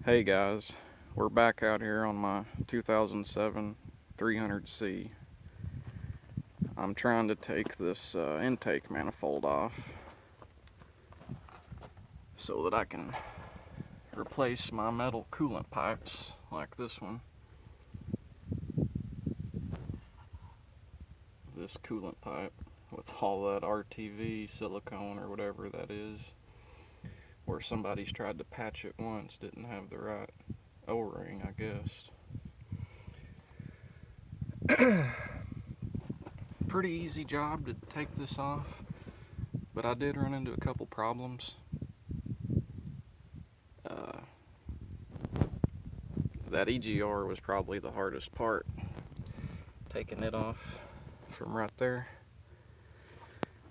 Hey guys, we're back out here on my 2007 300C. I'm trying to take this intake manifold off so that I can replace my metal coolant pipes like this one. This coolant pipe with all that RTV silicone or whatever that is, where somebody's tried to patch it once, didn't have the right O-ring, I guess. Pretty easy job to take this off, but I did run into a couple problems. That EGR was probably the hardest part, taking it off from right there.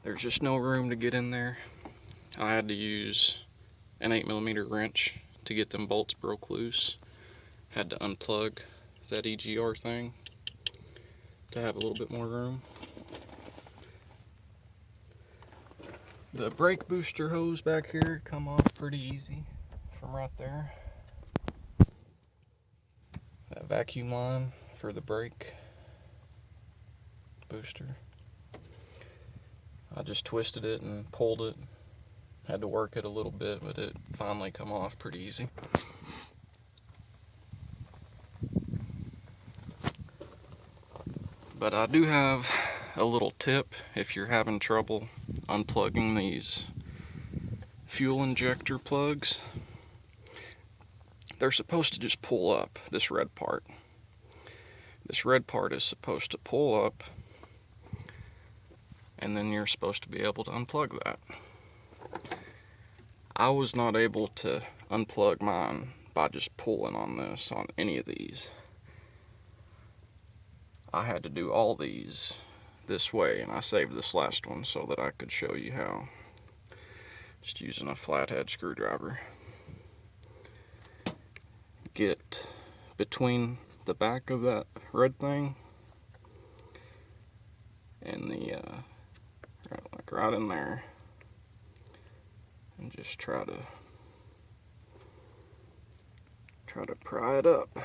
There's just no room to get in there. I had to use an 8mm wrench to get them bolts broke loose. Had to unplug that EGR thing to have a little bit more room. The brake booster hose back here come off pretty easy from right there. That vacuum line for the brake booster, I just twisted it and pulled it. Had to work it a little bit, but it finally come off pretty easy. But I do have a little tip if you're having trouble unplugging these fuel injector plugs. They're supposed to just pull up, this red part. This red part is supposed to pull up, and then you're supposed to be able to unplug that. I was not able to unplug mine by just pulling on this, on any of these. I had to do all these this way, and I saved this last one so that I could show you how. Just using a flathead screwdriver. Get between the back of that red thing and the right in there, and just try to pry it up.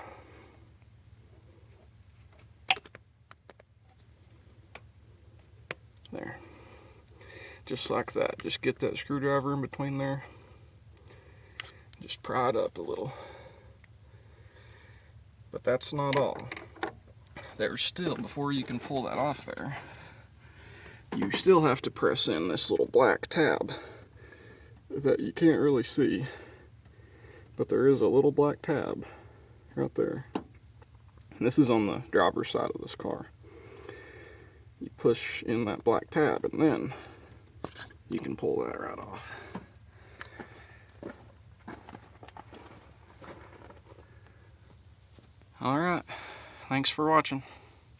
There, just like that. Just get that screwdriver in between there, just pry it up a little. But that's not all. There's still, before you can pull that off there, you still have to press in this little black tab that you can't really see, but there is a little black tab right there. And this is on the driver's side of this car. You push in that black tab and then you can pull that right off. Alright, thanks for watching.